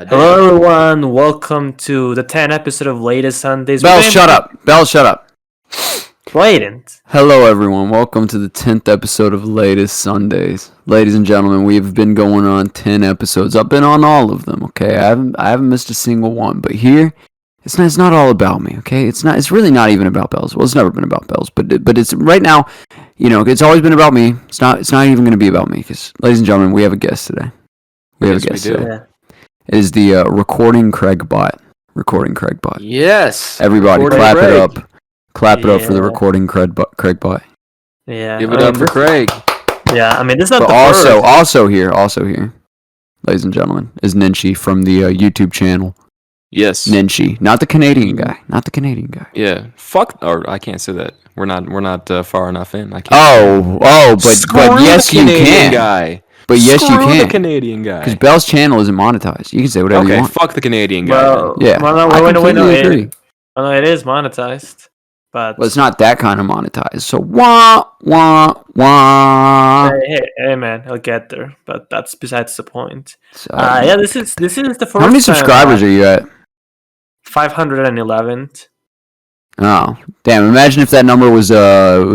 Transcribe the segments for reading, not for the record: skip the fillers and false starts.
Hello, everyone. Welcome to the 10th episode of Latest Sundays. Bell, shut up. Bell, shut up. Blaiden. Hello, everyone. Welcome to the 10th episode of Latest Sundays. Ladies and gentlemen, we've been going on 10 episodes. I've been on all of them, okay? I haven't missed a single one. But here, it's not all about me, okay? It's really not even about Bells. Well, it's never been about Bells. But it's right now, it's always been about me. It's not even going to be about me. Because, ladies and gentlemen, we have a guest today. We have a guest today. Yeah. It is the Recording Craig bot. Recording Craig bot. Yes. Everybody, Recording clap Craig. it up. Clap it up for the Recording Craig bot. Yeah. Give it up for Craig. Yeah, I mean, this is not but the first. Also here, ladies and gentlemen, is Nenshi from the YouTube channel. Yes. Nenshi, not the Canadian guy. Yeah. Fuck. Or I can't say that. We're not far enough in. I can't. But yes, you can. Guy. But yes, you Screw can. the Canadian guy. Because Bell's channel isn't monetized. You can say whatever you want. Okay, fuck the Canadian guy. Well, yeah. I completely agree. Well, it is monetized, but it's not that kind of monetized. So wah. Hey, man, I'll get there. But that's besides the point. So, this is the first. How many subscribers are you at? 511. Oh, damn! Imagine if that number was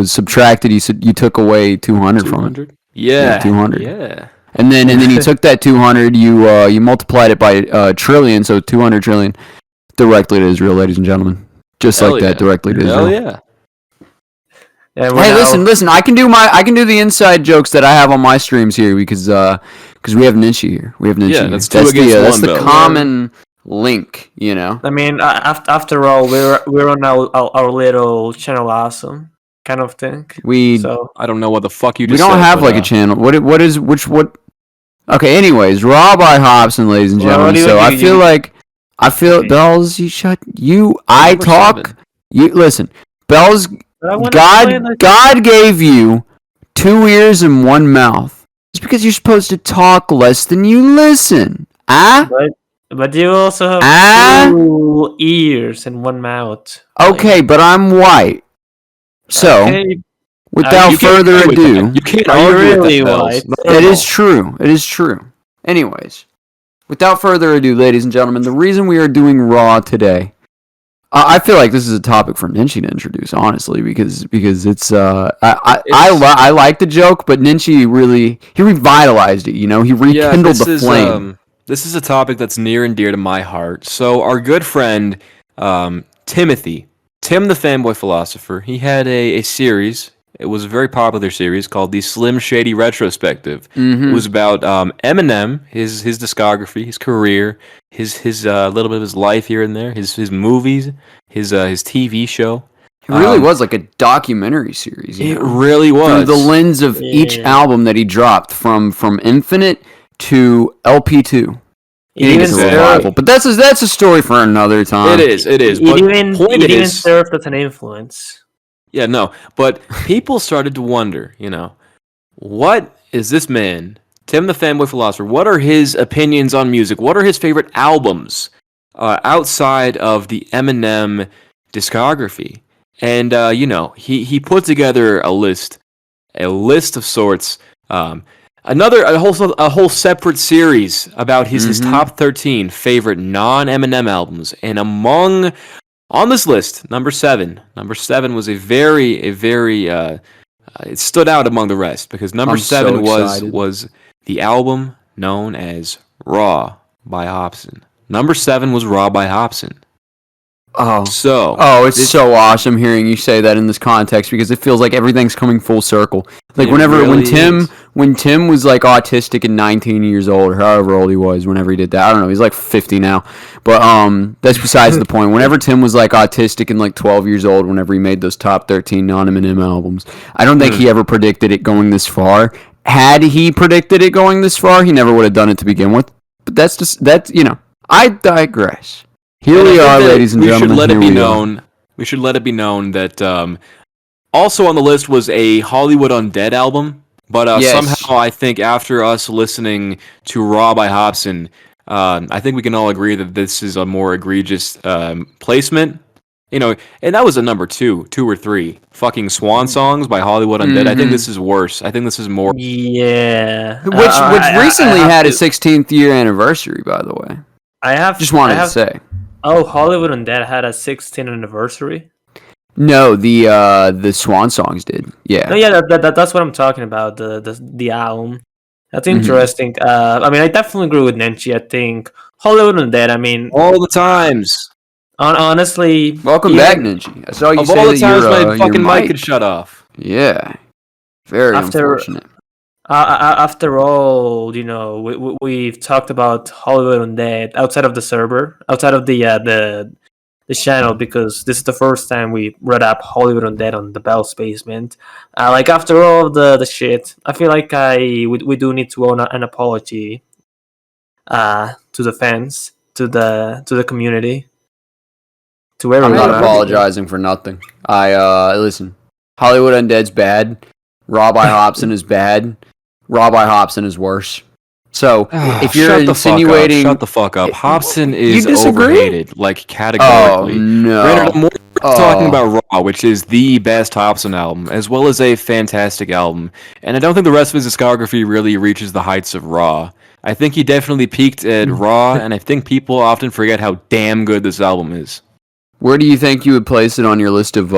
subtracted. You took away 200 from it. Yeah, 200. Yeah. And then you took that 200, you multiplied it by trillion, so 200 trillion, directly to Israel, ladies and gentlemen. Just Hell like yeah. that, directly to Israel. Hell yeah. Hey, listen, I can do the inside jokes that I have on my streams here because we have Nenshi here. We have Nenshi. Yeah, here. that's the common link, I mean, after all, we're on our little channel awesome kind of thing. I don't know what the fuck you just said. We don't have a channel. What? Okay, anyways, Raw by Hopsin, ladies and gentlemen. So I feel Bells, I talk. 7. You listen, Bells. God gave you 2 ears and 1 mouth. It's because you're supposed to talk less than you listen. But you also have 2 ears and 1 mouth. Okay, but I'm white. So, without further ado, you can't argue really white. It is true. Anyways, without further ado, ladies and gentlemen, the reason we are doing Raw today, I feel like this is a topic for Nenshi to introduce, honestly, because it's I like the joke, but Nenshi he revitalized it. He rekindled the flame. This is a topic that's near and dear to my heart. So our good friend Tim the Fanboy Philosopher, he had a series. It was a very popular series called the Slim Shady Retrospective. Mm-hmm. It was about Eminem, his discography, his career, his little bit of his life here and there, his movies, his TV show. It really was like a documentary series. It really was. Through the lens of each album that he dropped, from Infinite to LP2. Revival. But that's a story for another time. It is. It even served as an influence. Yeah, no. But people started to wonder, what is this man, Tim the Fanboy Philosopher, what are his opinions on music? What are his favorite albums outside of the Eminem discography? And, he put together a list of sorts. A whole separate series about his top 13 favorite non-Eminem albums, and on this list, number 7 was a very it stood out among the rest because number 7 was the album known as Raw by Hopsin. Number 7 was Raw by Hopsin. It's so awesome hearing you say that in this context because it feels like everything's coming full circle. Like when Tim was like autistic and 19 years old, or however old he was whenever he did that. I don't know, he's like 50 now. But that's besides the point. Whenever Tim was like autistic and like 12 years old, whenever he made those top 13 non-Eminem albums, I don't think he ever predicted it going this far. Had he predicted it going this far, he never would have done it to begin with. But I digress. Here we are, ladies and gentlemen. We should let it be known that also on the list was a Hollywood Undead album. But somehow I think after us listening to Raw by Hopsin, I think we can all agree that this is a more egregious placement. And that was a number 2 or 3. Fucking Swan Songs by Hollywood Undead. I think this is worse. I think this is more. Yeah. Which recently had a 16th year anniversary, by the way. Just wanted to say. Oh, Hollywood Undead had a 16th anniversary. No, the Swan Songs did. Yeah. No, yeah, that's what I'm talking about. The album. That's interesting. I mean, I definitely agree with Nenshi. I think Hollywood Undead. I mean, all the times. Honestly, welcome back, Nenshi. I saw you say all the that times your my fucking mic had shut off. Yeah, very unfortunate. After all, we've talked about Hollywood Undead outside of the server, outside of the channel, because this is the first time we read up Hollywood Undead on the Bell's Basement. Like after all of the shit, I feel like we do need to own an apology to the fans, to the community, to everyone. I'm not apologizing for nothing. Listen, Hollywood Undead's bad. Raw by Hopsin is bad. Raw by Hopsin is worse. So if you're insinuating, shut the fuck up. Hopsin is overrated, like categorically. Oh no! Granted, I'm more talking about Raw, which is the best Hopsin album, as well as a fantastic album. And I don't think the rest of his discography really reaches the heights of Raw. I think he definitely peaked at Raw, and I think people often forget how damn good this album is. Where do you think you would place it on your list of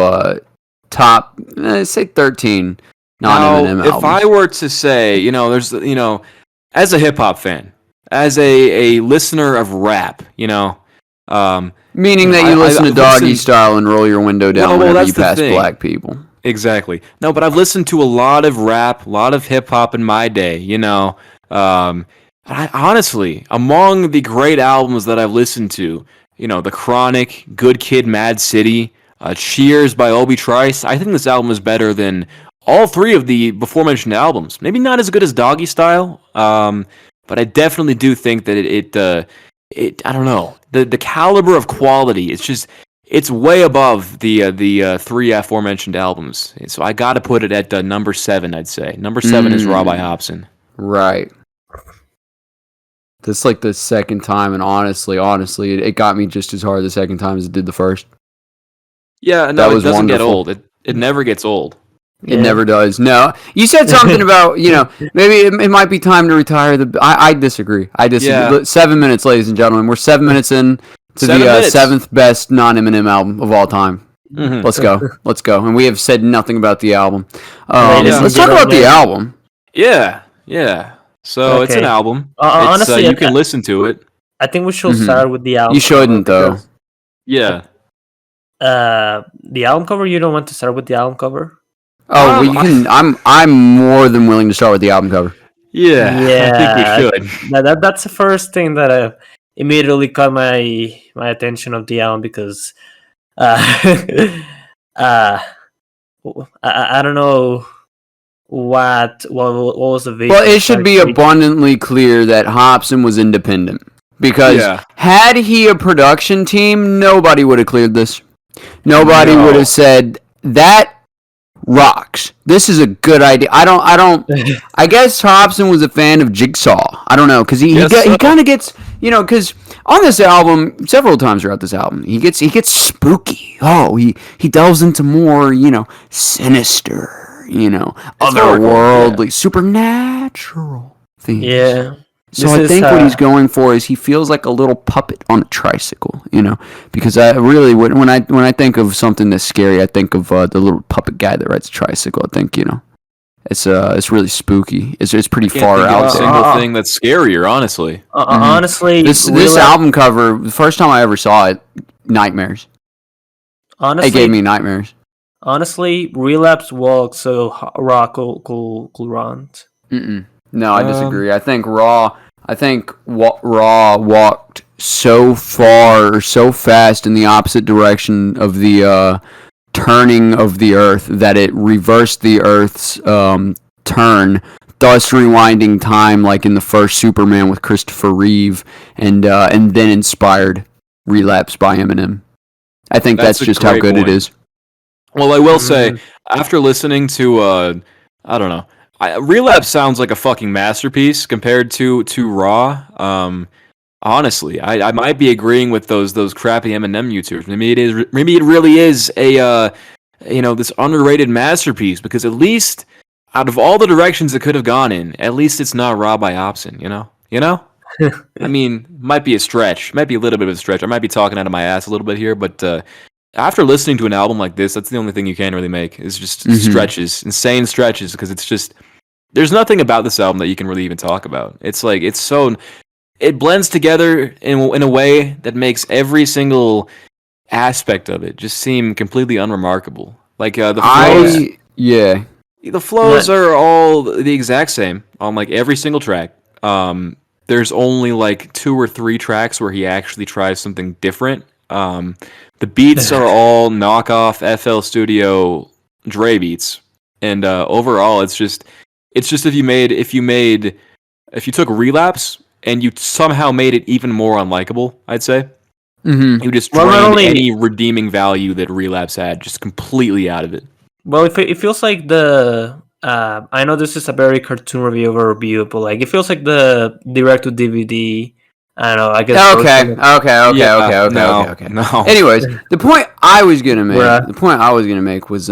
top, say 13 non-Eminem albums? If I were to say, there's, as a hip hop fan, as a listener of rap, meaning that you listen to Doggy Style and roll your window down whenever you pass black people. Exactly. No, but I've listened to a lot of rap, a lot of hip hop in my day. Honestly, among the great albums that I've listened to, The Chronic, Good Kid, Mad City, Cheers by Obi Trice. I think this album is better than all three of the before-mentioned albums. Maybe not as good as Doggy Style, but I definitely do think that it I don't know, the caliber of quality. It's way above the three aforementioned albums. So I got to put it at number 7. I'd say number 7 is Raw by Hopsin. Right. That's like the second time, and honestly, it got me just as hard the second time as it did the first. Yeah, no, it doesn't get old. It never gets old. It never does. No, you said something about maybe it might be time to retire. I disagree. Yeah. 7 minutes, ladies and gentlemen. We're 7 minutes in to the 7th best non-Eminem album of all time. Mm-hmm. Let's go. And we have said nothing about the album. Let's talk about the album. Yeah. So It's an album. Honestly, you can listen to it. I think we should start with the album. You shouldn't, though. Yeah. The album cover. You don't want to start with the album cover? Oh, you can. I'm more than willing to start with the album cover. Yeah. I think we should. That's the first thing that immediately caught my attention of the album, because I don't know what was the vision. Well, it should be abundantly clear that Hopsin was independent, because had he a production team, nobody would have cleared this. Nobody would have said that rocks. This is a good idea. I don't. I guess Hopsin was a fan of Jigsaw. I don't know, because he kind of gets, because on this album, several times throughout this album, he gets spooky. Oh, he delves into more, sinister, otherworldly, supernatural things. Yeah. So I think what he's going for is he feels like a little puppet on a tricycle, because I really when I think of something that's scary, I think of the little puppet guy that rides a tricycle. I think it's really spooky. It's pretty far out there. Single thing that's scarier, honestly. Honestly, this album cover, the first time I ever saw it, nightmares. Honestly, it gave me nightmares. Honestly, Relapse walked so Raw could run. No, I disagree. I think Raw walked so far, so fast in the opposite direction of the turning of the Earth that it reversed the Earth's turn, thus rewinding time, like in the first Superman with Christopher Reeve, and then inspired Relapse by Eminem. I think that's just how good it is. Well, I will say, after listening to, I don't know, Relapse sounds like a fucking masterpiece compared to Raw. Honestly, I might be agreeing with those crappy Eminem YouTubers. Maybe it really is a this underrated masterpiece, because at least out of all the directions it could have gone in, at least it's not Raw by Hopsin. You know. I mean, might be a stretch. Might be a little bit of a stretch. I might be talking out of my ass a little bit here, but after listening to an album like this, that's the only thing you can really make is just stretches, insane stretches, because it's just there's nothing about this album that you can really even talk about. It's like it blends together in a way that makes every single aspect of it just seem completely unremarkable. Like the flows, the flows are all the exact same on like every single track. There's only like 2 or 3 tracks where he actually tries something different. The beats are all knockoff FL Studio Dre beats, and overall, it's just if you took Relapse and you somehow made it even more unlikable, I'd say. You just drained any redeeming value that Relapse had, just completely out of it. Well, it feels like the I know this is a very cartoon review of a review, but like it feels like the direct to DVD. I don't know. I guess. Okay. No. Anyways, the point I was gonna make was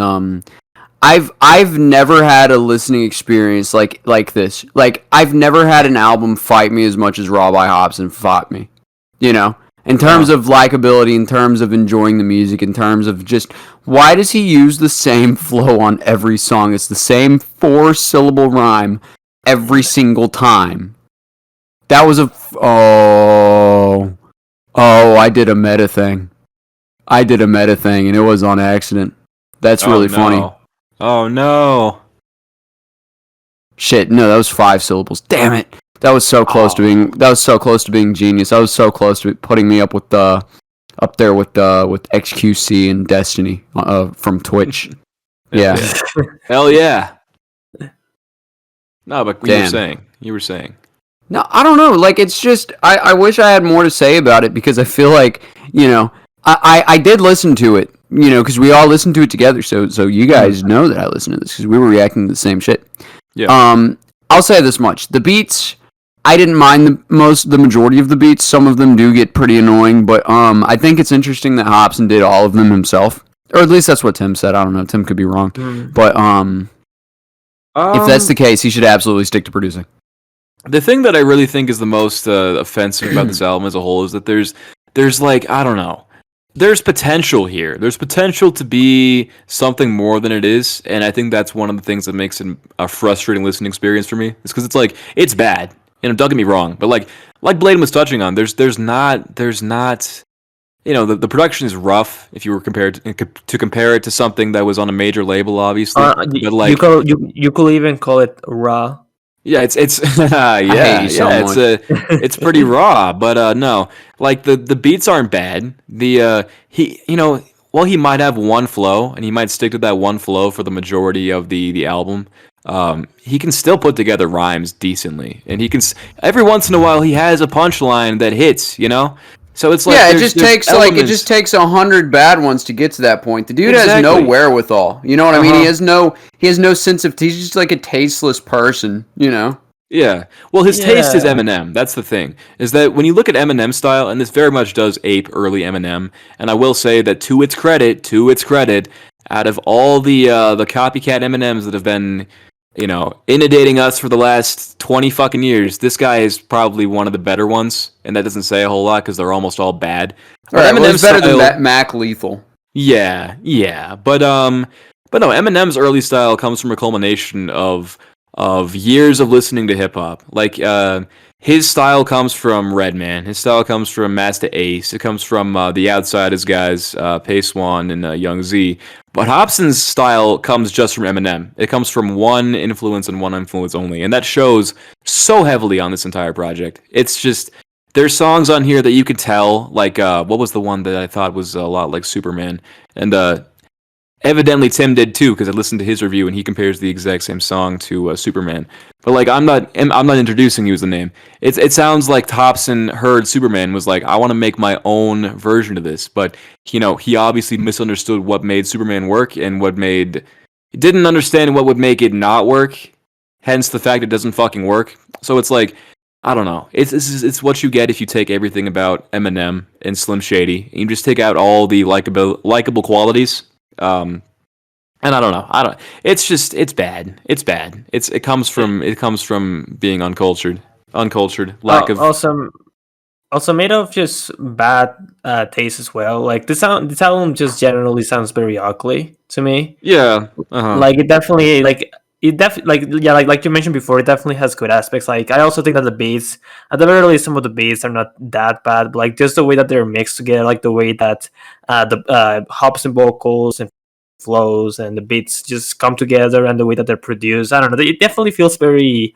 I've never had a listening experience like this. Like I've never had an album fight me as much as Raw by Hopsin fought me. You know, in terms of likability, in terms of enjoying the music, in terms of just why does he use the same flow on every song? It's the same 4-syllable rhyme every single time. That was I did a meta thing. And it was on accident. That's really funny. Oh no. Shit, no, that was 5 syllables. Damn it. That was so close to being genius. That was so close to putting me up with XQC and Destiny from Twitch. Yeah. Hell yeah. No, but you were saying. No, I don't know. Like, it's just, I wish I had more to say about it because I feel like, you know, I did listen to it, you know, because we all listened to it together. So you guys know that I listened to this because we were reacting to the same shit. Yeah. I'll say this much. The beats, I didn't mind the majority of the beats. Some of them do get pretty annoying, but I think it's interesting that Hopsin did all of them himself. Or at least that's what Tim said. I don't know. Tim could be wrong. But if that's the case, he should absolutely stick to producing. The thing that I really think is the most offensive about this album as a whole is that there's like, I don't know, there's potential here. There's potential to be something more than it is, and I think that's one of the things that makes it a frustrating listening experience for me. It's because it's like, it's bad, and don't get me wrong, but like Blaiden was touching on, there's not, you know, the production is rough if you were compare it to something that was on a major label, obviously. But like, you could even call it raw. Yeah, it's it's pretty raw, but no, like the beats aren't bad. While he might have one flow and he might stick to that one flow for the majority of the album, he can still put together rhymes decently, and he can every once in a while he has a punchline that hits, you know. So it's like it just takes 100 bad ones to get to that point. The dude has no wherewithal. You know what I mean? He has no sense of. He's just like a tasteless person. You know? Yeah. Well, his taste is Eminem. That's the thing. Is that when you look at Eminem's style, and this very much does ape early Eminem. And I will say that to its credit, out of all the copycat Eminems that have been, you know, inundating us for the last 20 fucking years, this guy is probably one of the better ones, and that doesn't say a whole lot because they're almost all bad. But Eminem's better than Mac Lethal. Yeah, but no, Eminem's early style comes from a culmination of years of listening to hip hop. Like his style comes from Redman. His style comes from Masta Ace. It comes from the Outsiders guys, Pace One and Young Z. But Hopsin's style comes just from Eminem. It comes from one influence and one influence only, and that shows so heavily on this entire project. It's just there's songs on here that you could tell, like what was the one that I thought was a lot like Superman, and evidently Tim did too, because I listened to his review and he compares the exact same song to Superman. But like, I'm not introducing you as the name. It sounds like Hopsin heard Superman, was like, I want to make my own version of this. But you know, he obviously misunderstood what made Superman work and didn't understand what would make it not work. Hence the fact it doesn't fucking work. So it's like, I don't know. It's what you get if you take everything about Eminem and Slim Shady and you just take out all the likable qualities. And I don't know. It's bad. It comes from being uncultured. uncultured, lack of. Also made of just bad taste as well. Like this album just generally sounds very ugly to me. Yeah. Uh-huh. Like like you mentioned before, it definitely has good aspects. Like I also think that the beats, at the very least, some of the beats are not that bad. But like just the way that they're mixed together, like the way that the Hopsin vocals and flows and the beats just come together, and the way that they're produced. I don't know. It definitely feels very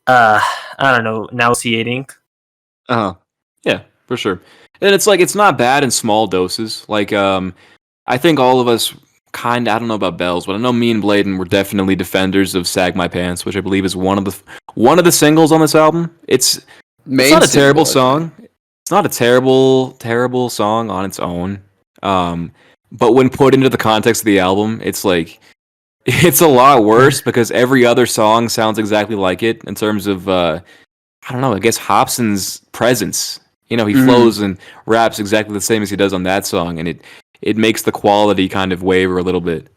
I don't know, nauseating. Uh-huh. Yeah, for sure. And it's like it's not bad in small doses. Like I think all of us I don't know about Bells, but I know me and Blaiden were definitely defenders of Sag My Pants, which I believe is one of the singles on this album. It's not a terrible song. It's not a terrible song on its own. But when put into the context of the album, it's like it's a lot worse because every other song sounds exactly like it in terms of I don't know, I guess Hopsin's presence. He flows and raps exactly the same as he does on that song, and it makes the quality kind of waver a little bit,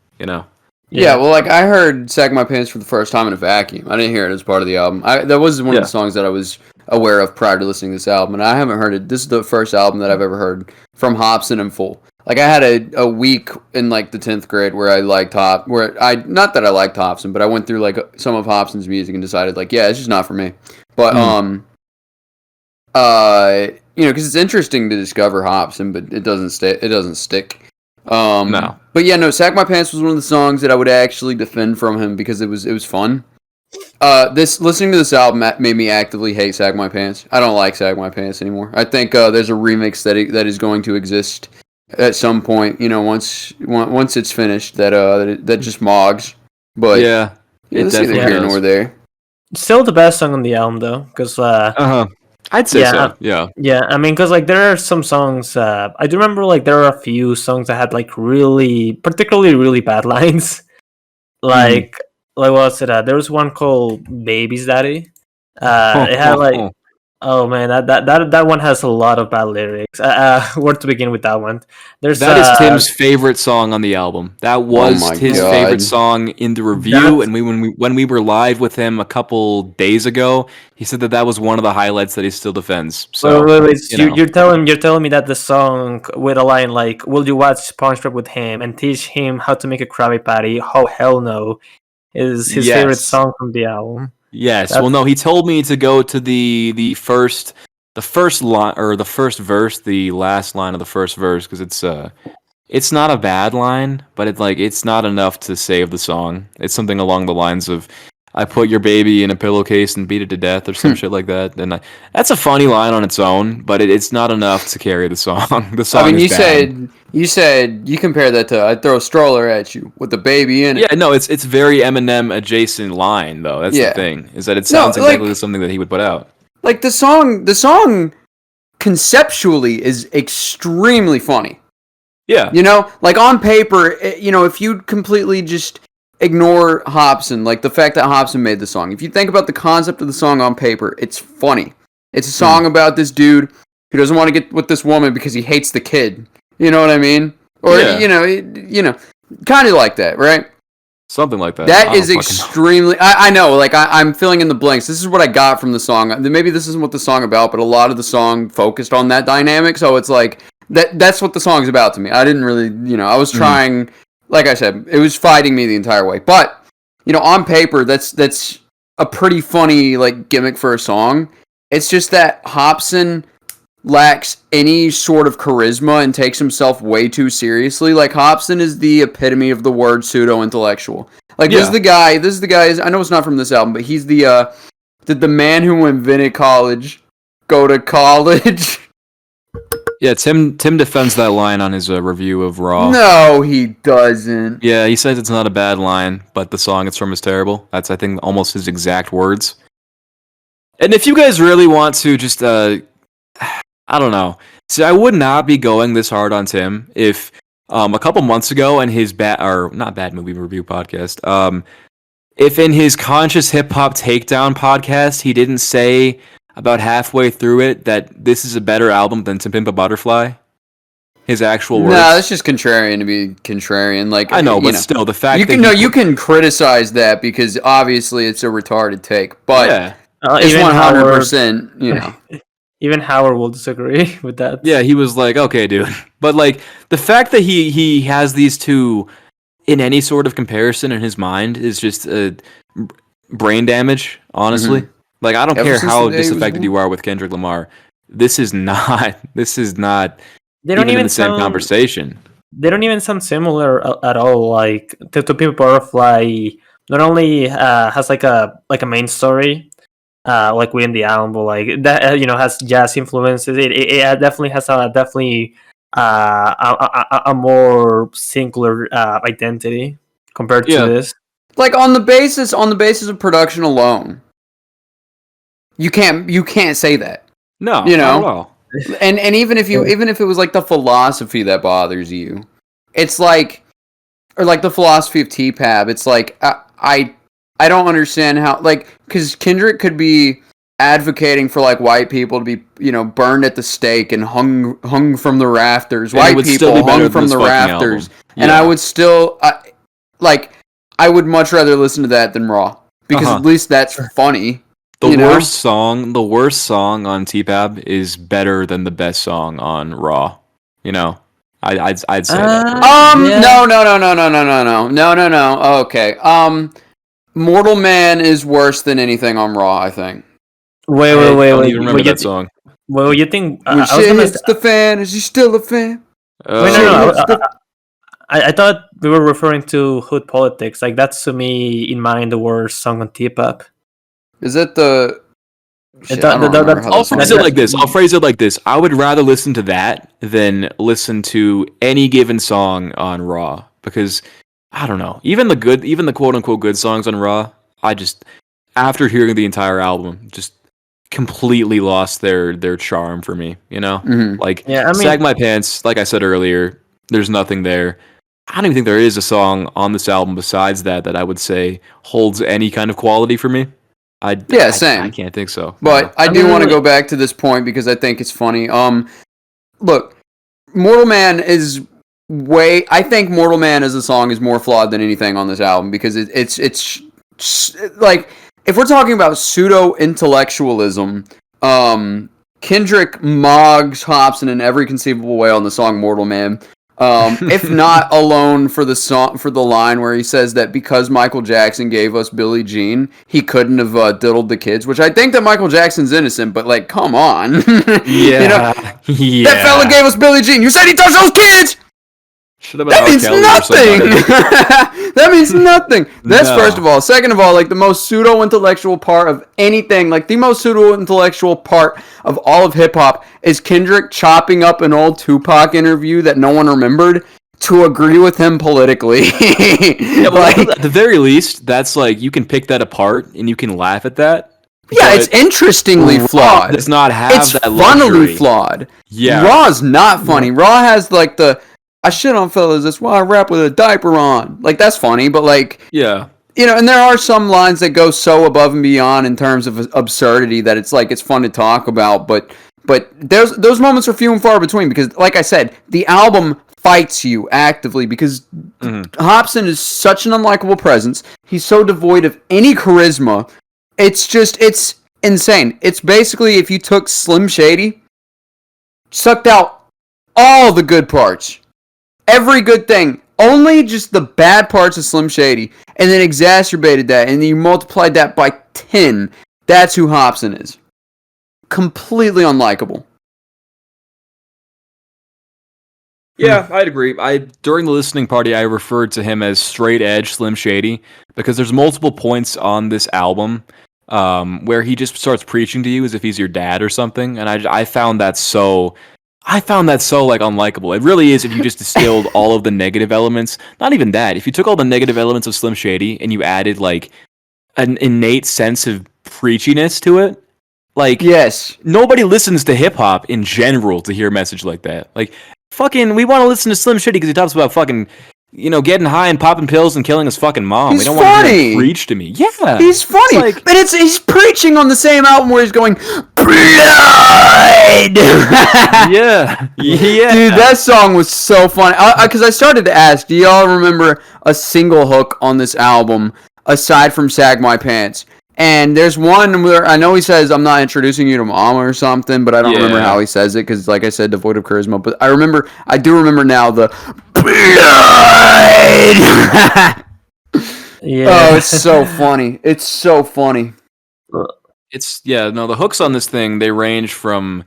Yeah, well, like I heard "Sag My Pants" for the first time in a vacuum. I didn't hear it as part of the album. That was one of the songs that I was aware of prior to listening to this album, and I haven't heard it. This is the first album that I've ever heard from Hopsin in full. Like I had a week in like the 10th grade where I liked not that I liked Hopsin, but I went through like some of Hopsin's music and decided like, yeah, it's just not for me. But because it's interesting to discover Hopsin, but it doesn't stick. No. But yeah, no, Sack My Pants was one of the songs that I would actually defend from him because it was fun. Listening to this album made me actively hate Sag My Pants. I don't like Sag My Pants anymore. I think there's a remix that is going to exist at some point. Once it's finished, that just mogs. But yeah, it's neither here nor there. Still the best song on the album though, because I'd say so. Yeah. Yeah, I mean, because like there are some songs. I do remember like there are a few songs that had like particularly really bad lines. Like what was it? There was one called "Baby's Daddy." It had like, oh man, that one has a lot of bad lyrics. Where to begin with that one? That is Tim's favorite song on the album. That was his favorite song in the review, and when we were live with him a couple days ago, he said that was one of the highlights that he still defends. So wait. You're telling me that the song with a line like "Will you watch SpongeBob with him and teach him how to make a Krabby Patty?" Oh hell no, is his favorite song from the album. Yes. Well, no, he told me to go to the first line or the first verse, the last line of the first verse, because it's not a bad line, but it's not enough to save the song. It's something along the lines of, "I put your baby in a pillowcase and beat it to death," or some shit like that. And that's a funny line on its own, but it's not enough to carry the song. The song. I mean, you said you compare that to "I throw a stroller at you with the baby in it." Yeah, no, it's very Eminem adjacent line though. That's the thing, is that it sounds exactly like something that he would put out. Like the song conceptually is extremely funny. Yeah. Like on paper, if you completely just ignore Hopsin, like the fact that Hopsin made the song, if you think about the concept of the song on paper, it's funny. It's a song about this dude who doesn't want to get with this woman because he hates the kid. You know what I mean? Or, kind of like that, right? Something like that. That is extremely... I know, like, I'm filling in the blanks. This is what I got from the song. Maybe this isn't what the song about, but a lot of the song focused on that dynamic, so it's like... That's what the song's about to me. I didn't really... I was trying... Like I said, it was fighting me the entire way. But, on paper, that's a pretty funny, like, gimmick for a song. It's just that Hopsin lacks any sort of charisma and takes himself way too seriously. Like, Hopsin is the epitome of the word pseudo-intellectual. Like, this is the guy, I know it's not from this album, but he's did the man who invented college go to college? Yeah, Tim defends that line on his review of Raw. No, he doesn't. Yeah, he says it's not a bad line, but the song it's from is terrible. That's, I think, almost his exact words. And if you guys really want to just, I don't know. See, I would not be going this hard on Tim if a couple months ago in his not bad movie review podcast, if in his Conscious Hip Hop Takedown podcast he didn't say about halfway through it that this is a better album than To Pimp a Butterfly. His actual words. No, that's just contrarian to be contrarian. Like, I know, but still, the fact you can criticize that because obviously it's a retarded take. But It's 100%, you know. Even Howard will disagree with that. Yeah, he was like, okay, dude. But like the fact that he has these two in any sort of comparison in his mind is just brain damage, honestly. Mm-hmm. Like I don't care how disaffected you are with Kendrick Lamar. This is not they don't even in the same conversation. They don't even sound similar at all. Like to Pimp a Butterfly not only has like a main story, like within the album, but like that has jazz influences. It definitely has a more singular identity compared to this. Like on the basis of production alone, you can't say that. No, not at all. And even if it was like the philosophy that bothers you, it's like, or like the philosophy of T-Pab, it's like I don't understand how, like, because Kendrick could be advocating for like white people to be burned at the stake and hung from the rafters, white people hung from the rafters, and I would still I would much rather listen to that than Raw, because at least that's funny. The worst song on T-Pab is better than the best song on Raw. I'd say that. No. Okay. Mortal Man is worse than anything on Raw, I think. Wait. I don't even remember that song. Well, you think when shit hits the fan, is he still a fan? Wait, no. I thought we were referring to Hood Politics. Like that's to me in mind the worst song on T-Pop. Is it the? I'll phrase it like this. I would rather listen to that than listen to any given song on Raw, because I don't know. Even the quote unquote good songs on Raw, I just, after hearing the entire album, just completely lost their charm for me. Like Sag My Pants. Like I said earlier, there's nothing there. I don't even think there is a song on this album besides that I would say holds any kind of quality for me. Same. I can't think so. But I do want to go back to this point because I think it's funny. Look, Mortal Man is I think Mortal Man as a song is more flawed than anything on this album, because it's like, if we're talking about pseudo intellectualism, Kendrick mogs Hopsin in every conceivable way on the song Mortal Man. If not alone for the line where he says that because Michael Jackson gave us Billie Jean, he couldn't have diddled the kids, which I think that Michael Jackson's innocent, but like, come on. That fella gave us Billie Jean. You said he touched those kids! That means nothing. That means nothing. That's first of all. Second of all, like, the most pseudo-intellectual part of anything, like the most pseudo-intellectual part of all of hip-hop is Kendrick chopping up an old Tupac interview that no one remembered to agree with him politically. At the very least, that's like, you can pick that apart and you can laugh at that. Yeah, it's interestingly flawed. Does not have that luxury. It's funnily flawed. Yeah. Raw's not funny. Raw has like I shit on fellas, that's why I rap with a diaper on. Like, that's funny, but like... Yeah. And there are some lines that go so above and beyond in terms of absurdity that it's like, it's fun to talk about, but those moments are few and far between, because, like I said, the album fights you actively, because Hopsin is such an unlikable presence. He's so devoid of any charisma. It's insane. It's basically if you took Slim Shady, sucked out all the good parts, every good thing, only just the bad parts of Slim Shady, and then exacerbated that, and then you multiplied that by 10. That's who Hopsin is. Completely unlikable. Yeah, I'd agree. During the listening party, I referred to him as straight edge Slim Shady, because there's multiple points on this album where he just starts preaching to you as if he's your dad or something, and I found that so like unlikable. It really is if you just distilled all of the negative elements. Not even that. If you took all the negative elements of Slim Shady and you added like an innate sense of preachiness to it, like, yes, nobody listens to hip hop in general to hear a message like that. Like, fucking, we want to listen to Slim Shady because he talks about fucking, getting high and popping pills and killing his fucking mom. We don't want to hear him preach to me. Yeah, he's funny, but he's preaching on the same album where he's going blood. yeah. Dude, that song was so funny. Because I started to ask, do y'all remember a single hook on this album aside from "Sag My Pants"? And there's one where I know he says, "I'm not introducing you to mama" or something, but I don't remember how he says it because, like I said, devoid of charisma. But I do remember now the blood. Oh, it's so funny. It's so funny. The hooks on this thing, they range from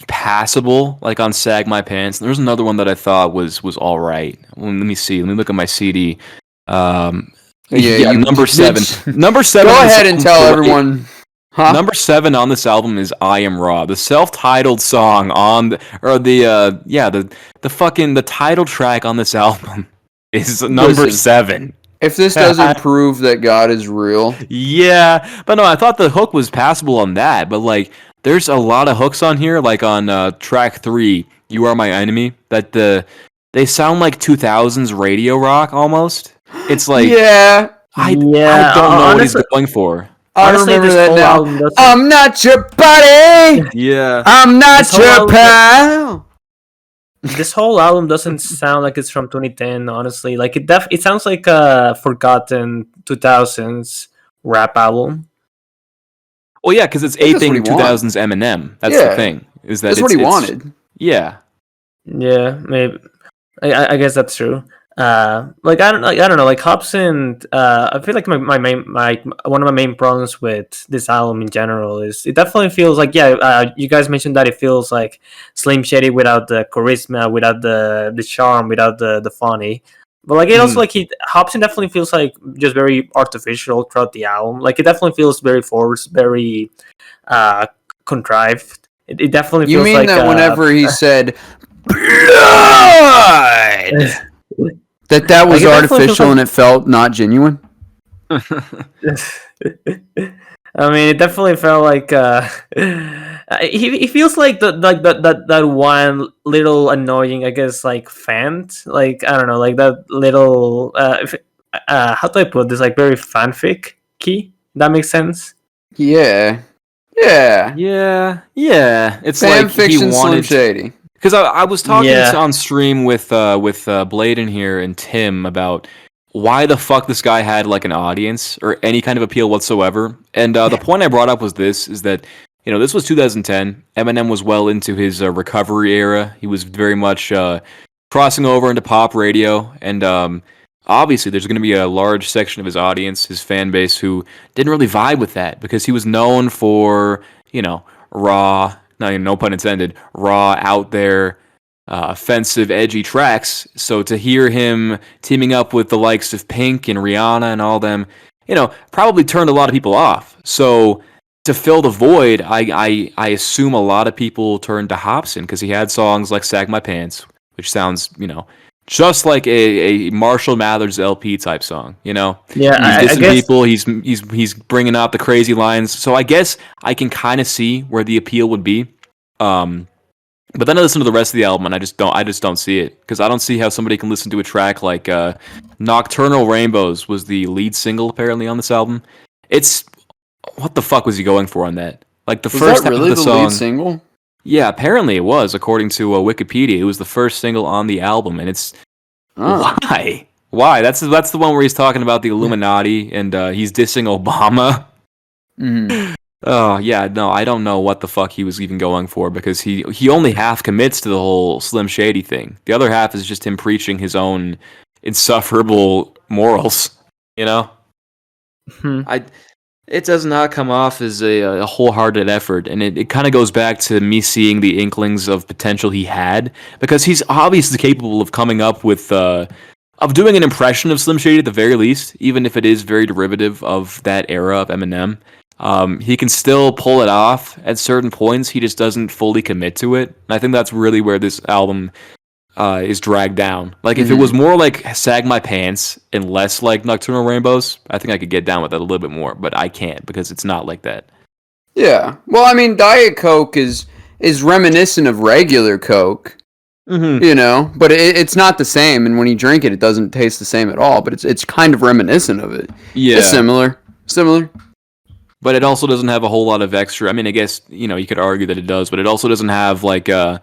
passable, like on Sag My Pants. There's another one that I thought was all right. Well, let me see. Let me look at my CD. Number 7. Number 7. Go ahead and tell everyone. Huh? Number 7 on this album is "I Am Raw," the self-titled song on the title track on this album is number 7. If this doesn't prove that God is real. Yeah, but no, I thought the hook was passable on that, but like there's a lot of hooks on here, like on track 3, "You Are My Enemy," that they sound like 2000s radio rock almost. It's like I don't know what he's going for. Honestly, I remember that now. I'm not your buddy. Yeah. I'm not your pal. This whole album doesn't sound like it's from 2010, honestly. Like it sounds like a forgotten 2000s rap album. Well, yeah, because it's aping 2000s Eminem. That's the thing. That's what he wanted. Yeah. Yeah, maybe. I guess that's true. Like I don't know. Like Hopsin, I feel like my one of my main problems with this album in general is it definitely feels like you guys mentioned that it feels like Slim Shady without the charisma, without the charm, without the funny. But like it also like Hopsin definitely feels like just very artificial throughout the album. Like it definitely feels very forced, very contrived. It definitely feels like. You mean that whenever he said blood. That was artificial and it felt not genuine? I mean, it definitely felt like he feels like that one little annoying, I guess, like fant. Like I don't know, like that little how do I put this? Like very fanfic key. That makes sense. Yeah. It's fan like fiction, he wanted Slim Shady. Because I was talking on stream with Blaiden here and Tim about why the fuck this guy had like an audience or any kind of appeal whatsoever. And the point I brought up was is that, you know, this was 2010. Eminem was well into his recovery era. He was very much crossing over into pop radio. And obviously there's going to be a large section of his audience, his fan base, who didn't really vibe with that because he was known for, you know, raw... no pun intended, raw, out there, offensive, edgy tracks. So to hear him teaming up with the likes of Pink and Rihanna and all them, you know, probably turned a lot of people off. So to fill the void, I assume a lot of people turned to Hopsin because he had songs like "Sag My Pants," which sounds, you know, just like a Marshall Mathers LP type song, you know? Yeah, he's dissing people, he's bringing out the crazy lines. So I guess I can kind of see where the appeal would be. But then I listen to the rest of the album and I just don't see it. Because I don't see how somebody can listen to a track like Nocturnal Rainbows was the lead single apparently on this album. It's what the fuck was he going for on that? Like the first half of the song. Lead single? Yeah, apparently it was, according to Wikipedia. It was the first single on the album, and it's why? That's the one where he's talking about the Illuminati and he's dissing Obama. Mm-hmm. Oh yeah, no, I don't know what the fuck he was even going for because he only half commits to the whole Slim Shady thing. The other half is just him preaching his own insufferable morals. You know, It does not come off as a wholehearted effort, and it kind of goes back to me seeing the inklings of potential he had, because he's obviously capable of coming up with, of doing an impression of Slim Shady at the very least, even if it is very derivative of that era of Eminem. He can still pull it off at certain points, he just doesn't fully commit to it, and I think that's really where this album is dragged down. Like, if it was more like Sag My Pants and less like Nocturnal Rainbows, I think I could get down with that a little bit more, but I can't because it's not like that. Yeah. Well, I mean, Diet Coke is reminiscent of regular Coke, you know, but it's not the same, and when you drink it, it doesn't taste the same at all, but it's kind of reminiscent of it. Yeah. It's similar. But it also doesn't have a whole lot of extra, I mean, I guess, you know, you could argue that it does, but it also doesn't have, like, I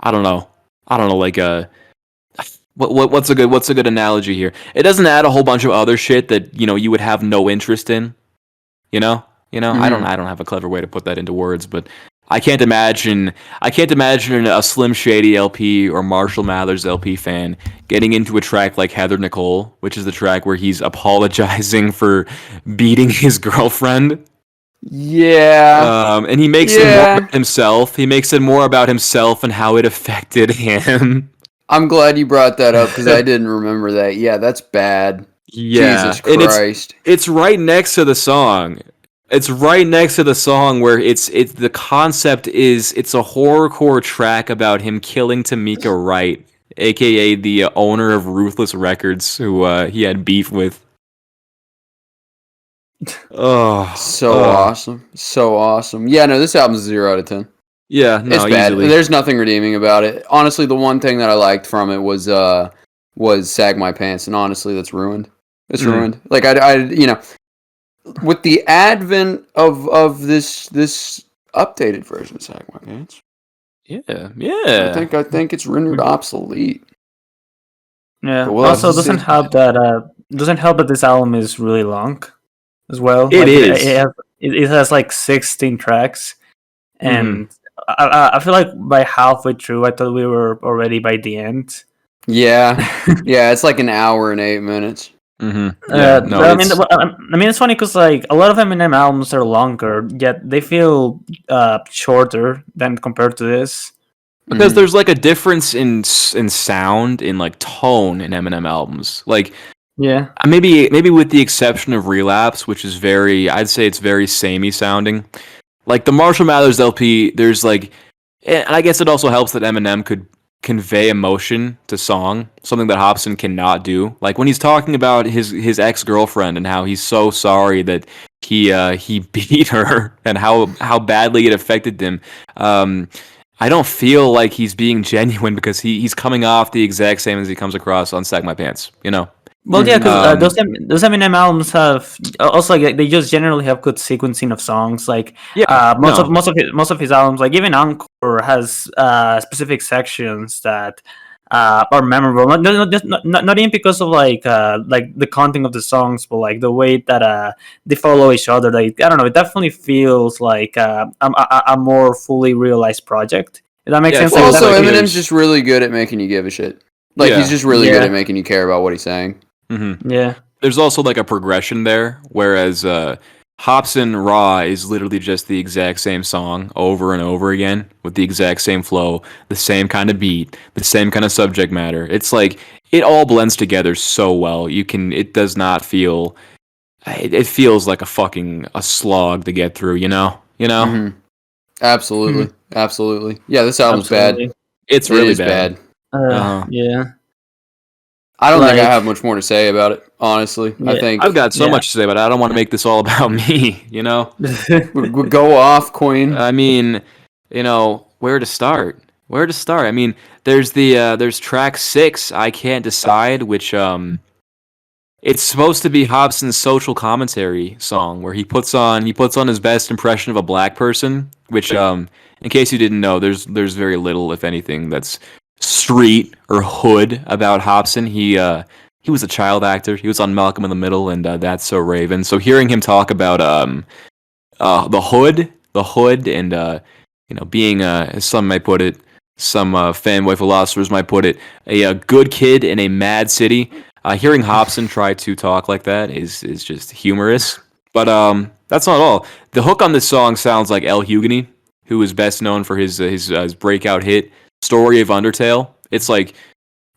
don't know, like what's a good analogy here? It doesn't add a whole bunch of other shit that, you know, you would have no interest in. I don't have a clever way to put that into words, but I can't imagine a Slim Shady LP or Marshall Mathers LP fan getting into a track like Heather Nicole, which is the track where he's apologizing for beating his girlfriend. Yeah. And he makes it more about himself. He makes it more about himself and how it affected him. I'm glad you brought that up because I didn't remember that. Yeah, that's bad. Yeah. Jesus Christ. It's right next to the song. It's right next to the song where it's the concept is it's a horrorcore track about him killing Tamika Wright, aka the owner of Ruthless Records, who he had beef with. Awesome. So awesome. Yeah, no, this album's 0 out of 10. Yeah, no, it's bad. easily. There's nothing redeeming about it. Honestly, the one thing that I liked from it was Sag My Pants, and honestly, that's ruined. It's ruined. Like I with the advent of this updated version of Sag My Pants. Yeah. I think it's rendered obsolete. Yeah. Also, doesn't help that this album is really long, as well. It has like 16 tracks, and I feel like by halfway through, I thought we were already by the end. Yeah, it's like an hour and 8 minutes. It's funny because like a lot of Eminem albums are longer, yet they feel shorter than compared to this. Because there's like a difference in sound, in like tone in Eminem albums. Like, yeah, maybe with the exception of Relapse, which is I'd say it's very samey sounding. Like the Marshall Mathers LP, there's like, and I guess it also helps that Eminem could convey emotion to song, something that Hopsin cannot do. Like when he's talking about his ex-girlfriend and how he's so sorry that he beat her and how badly it affected him. I don't feel like he's being genuine because he's coming off the exact same as he comes across on Sag My Pants, Well, yeah, because those Eminem albums have also like, they just generally have good sequencing of songs. Like most of his albums, like even Encore, has specific sections that are memorable. Not even because of like the content of the songs, but like the way that they follow each other. Like I don't know, it definitely feels like a more fully realized project. Does that make sense? Well, also, Eminem's just really good at making you give a shit. Like he's just really good at making you care about what he's saying. Mm-hmm. Yeah. There's also like a progression there, whereas Hopsin Raw is literally just the exact same song over and over again with the exact same flow, the same kind of beat, the same kind of subject matter. It's like it all blends together so well. It does not feel. It feels like a slog to get through. Mm-hmm. Absolutely, absolutely. Yeah, this album's bad. It's really bad. Yeah. I don't think I have much more to say about it, honestly. Yeah. I think I've got so much to say, but I don't want to make this all about me, Go off, Queen. I mean, where to start? I mean, there's track 6, I Can't Decide, which it's supposed to be Hopsin's social commentary song where he puts on his best impression of a black person, which in case you didn't know, there's very little, if anything, that's street or hood about Hopsin. He was a child actor. He was on Malcolm in the Middle and That's So Raven. So hearing him talk about the hood, and being as some might put it, some fanboy philosophers might put it, a good kid in a mad city. Hearing Hopsin try to talk like that is just humorous. But that's not all. The hook on this song sounds like El Hugany, who is best known for his breakout hit Story of Undertale. It's like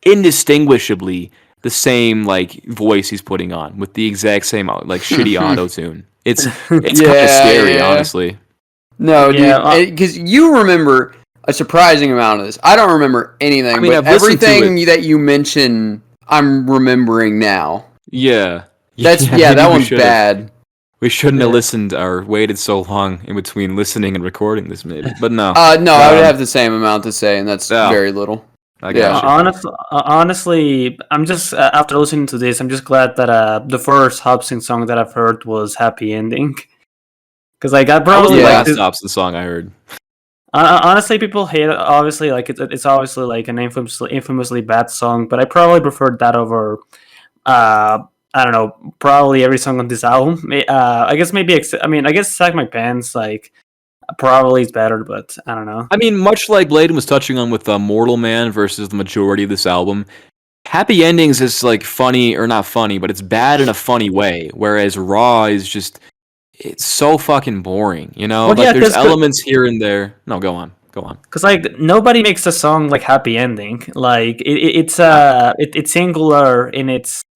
indistinguishably the same like voice he's putting on with the exact same like shitty auto tune. It's kind of scary, honestly. No, dude, because you remember a surprising amount of this. I don't remember anything, but everything that you mention, I'm remembering now. Yeah, that one's bad. We shouldn't have listened or waited so long in between listening and recording this, maybe. But no. I would have the same amount to say, and that's very little. I got you. Honestly, I'm just after listening to this, I'm just glad that the first Hopsin song that I've heard was Happy Ending. Because like I probably last Hopsin song I heard. Honestly, people hate it. Obviously, like it's obviously like an infamously bad song, but I probably preferred that over I don't know, probably every song on this album. I guess maybe. I guess "Sack My Pants" like probably is better, but I don't know. I mean, much like Blaiden was touching on with Mortal Man versus the majority of this album, Happy Endings is like funny, or not funny, but it's bad in a funny way. Whereas Raw is just, it's so fucking boring, you know? Well, like yeah, there's elements here and there. No, go on. Because like nobody makes a song like Happy Ending. Like it's singular in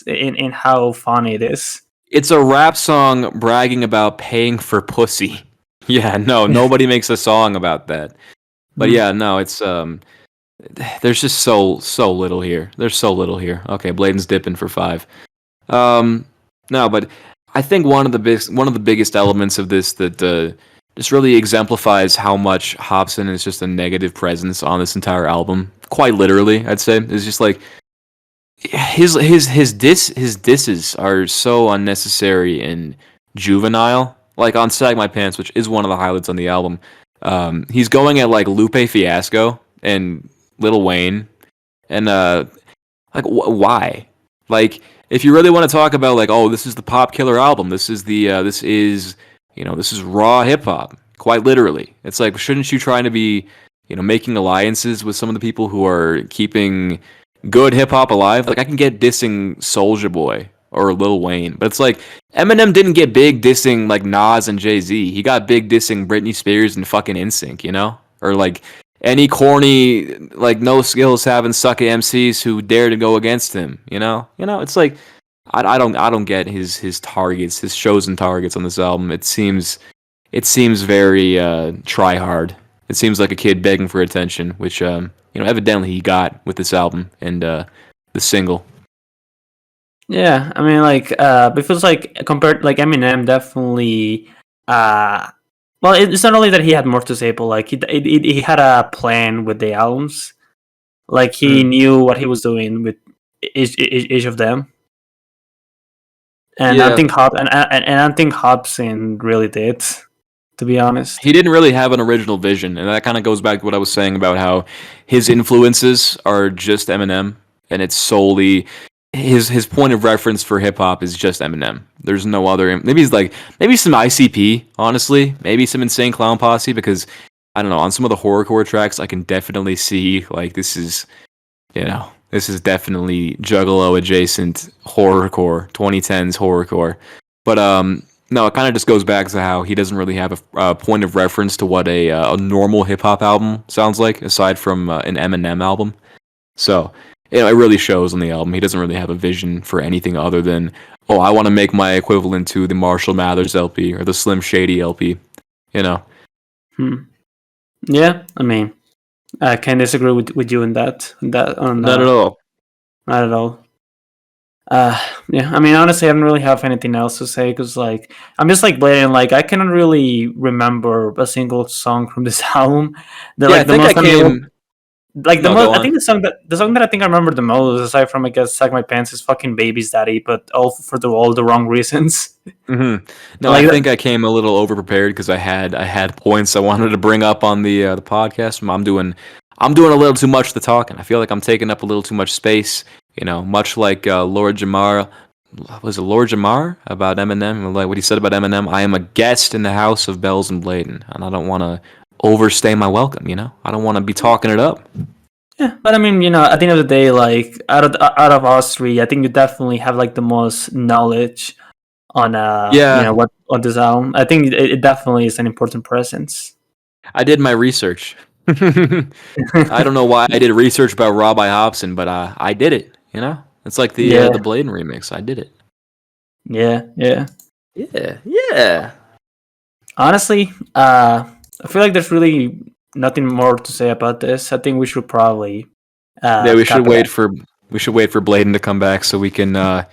in how funny it is. It's a rap song bragging about paying for pussy. Yeah, no, nobody makes a song about that. But yeah, no, it's there's just so little here. There's so little here. Okay, Blaiden's dipping for 5. No, but I think one of the biggest elements of this that just really exemplifies how much Hopsin is just a negative presence on this entire album. Quite literally, I'd say. It's just like his disses are so unnecessary and juvenile. Like on "Sag My Pants," which is one of the highlights on the album. He's going at like Lupe Fiasco and Lil Wayne, and like why? Like if you really want to talk about like, oh, this is the pop killer album. This is this is raw hip hop. Quite literally, it's like, shouldn't you try to be making alliances with some of the people who are keeping good hip hop alive? Like I can get dissing Soulja Boy or Lil Wayne, but it's like Eminem didn't get big dissing like Nas and Jay-Z. He got big dissing Britney Spears and fucking NSYNC, or like any corny like no skills having sucky MCs who dare to go against him. It's like I don't get his targets, his chosen targets on this album. It seems very try hard. It seems like a kid begging for attention, which evidently he got with this album and the single. Yeah, I mean, like, it feels like compared, like Eminem, definitely. Well, it's not only that he had more to say, but like he had a plan with the albums. Like he knew what he was doing with each of them, and Yeah. I think Hopsin really did. To be honest, He didn't really have an original vision, and that kind of goes back to what I was saying about how his influences are just Eminem, and it's solely his point of reference for hip hop is just Eminem. There's no other. Maybe some ICP, honestly, maybe some Insane Clown Posse, because I don't know, on some of the horrorcore tracks, I can definitely see like this is definitely Juggalo adjacent horrorcore, 2010s horrorcore, but no, it kind of just goes back to how he doesn't really have a point of reference to what a normal hip hop album sounds like, aside from an Eminem album. So it really shows on the album. He doesn't really have a vision for anything other than, oh, I want to make my equivalent to the Marshall Mathers LP or the Slim Shady LP. Yeah, I mean, I can disagree with you in that. Not at all. Not at all. Yeah, I mean, honestly, I don't really have anything else to say because, like, I'm just like Blaiden. Like, I cannot really remember a single song from this album. I think the song that I think I remember the most, aside from I guess "Sag My Pants," is fucking "Baby's Daddy," but all for all the wrong reasons. Mm-hmm. No, like, I think I came a little over prepared because I had points I wanted to bring up on the podcast. I'm doing a little too much of the talking. I feel like I'm taking up a little too much space. Much like Lord Jamar. Was it Lord Jamar about Eminem? Like what he said about Eminem. I am a guest in the house of Bells and Blaiden, and I don't want to overstay my welcome. I don't want to be talking it up. Yeah, but I mean, at the end of the day, like out of us three, I think you definitely have like the most knowledge on what on this album. I think it definitely is an important presence. I did my research. I don't know why I did research about Rabbi Hopsin, but I did it. It's like the Blaiden remix. I did it. Yeah. Honestly, I feel like there's really nothing more to say about this. I think we should probably. We should wait for Blaiden to come back so we can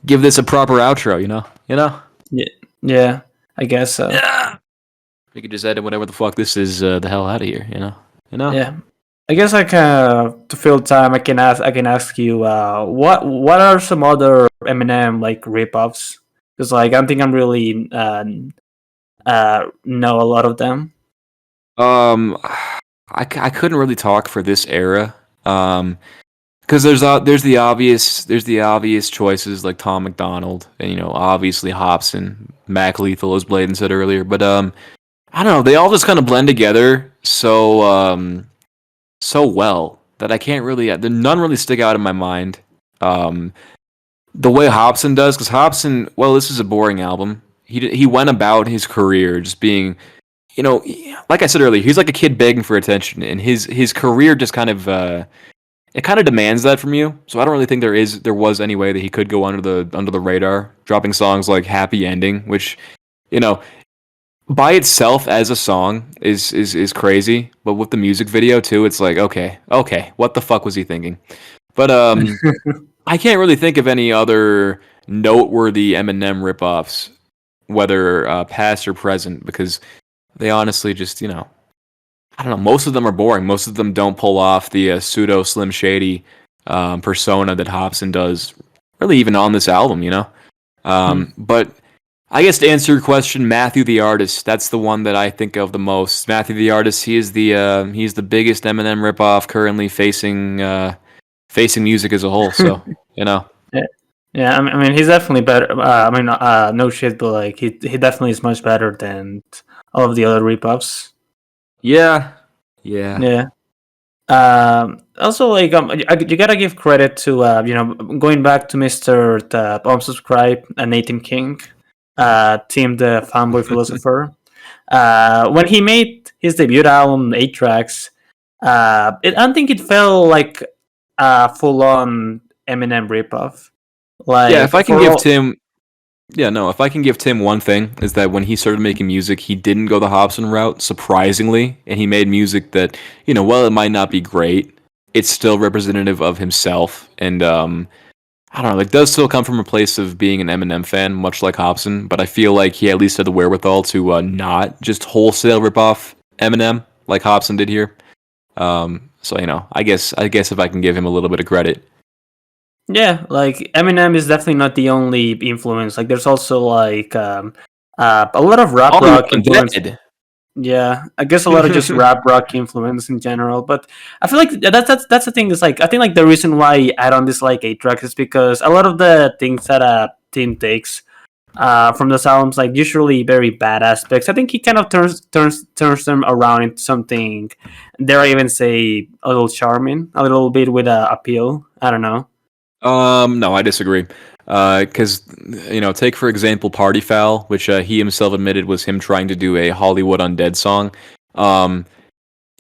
give this a proper outro. Yeah. I guess so. Yeah. We could just edit whatever the fuck this is the hell out of here. Yeah. I guess to fill time, I can ask you what are some other Eminem like ripoffs? Because like I don't think I'm really know a lot of them. I couldn't really talk for this era. because there's the obvious choices like Tom McDonald and obviously Hopsin, Mac Lethal, as Blaiden said earlier. But I don't know, they all just kind of blend together so well that I can't really none really stick out in my mind. The way Hopsin does, because Hopsin, well, this is a boring album. He went about his career just being, like I said earlier, he's like a kid begging for attention, and his career just kind of it kind of demands that from you. So I don't really think there was any way that he could go under the radar, dropping songs like Happy Ending, which by itself as a song is crazy, but with the music video too, it's like okay, what the fuck was he thinking? But I can't really think of any other noteworthy Eminem ripoffs, whether past or present, because they honestly just, I don't know. Most of them are boring. Most of them don't pull off the pseudo Slim Shady persona that Hopsin does, really even on this album, But I guess to answer your question, Matthew the Artist, that's the one that I think of the most. Matthew the Artist, he's the biggest Eminem ripoff currently facing music as a whole. So Yeah, I mean, he's definitely better. No shit, but like he definitely is much better than all of the other ripoffs. Yeah. Also, like you gotta give credit to going back to Mr. Unsubscribe and Nathan King, Tim the Fanboy Philosopher. When he made his debut album, 8 tracks, I don't think it felt like a full-on Eminem ripoff. Like, if I can give Tim one thing, is that when he started making music, he didn't go the Hopsin route, surprisingly, and he made music that, while it might not be great, it's still representative of himself, and I don't know, it does still come from a place of being an Eminem fan, much like Hopsin, but I feel like he at least had the wherewithal to not just wholesale rip off Eminem like Hopsin did here. So I guess if I can give him a little bit of credit. Yeah, like Eminem is definitely not the only influence. Like there's also like a lot of rap rock influence. Yeah, I guess a lot of just rap rock influence in general. But I feel like that's the thing. Is like I think like the reason why I don't dislike 8 tracks is because a lot of the things that Tim takes from those albums, like usually very bad aspects, I think he kind of turns them around into something. Dare I even say a little charming, a little bit with appeal. I don't know. No, I disagree. Because take for example Party Foul, which he himself admitted was him trying to do a Hollywood Undead song.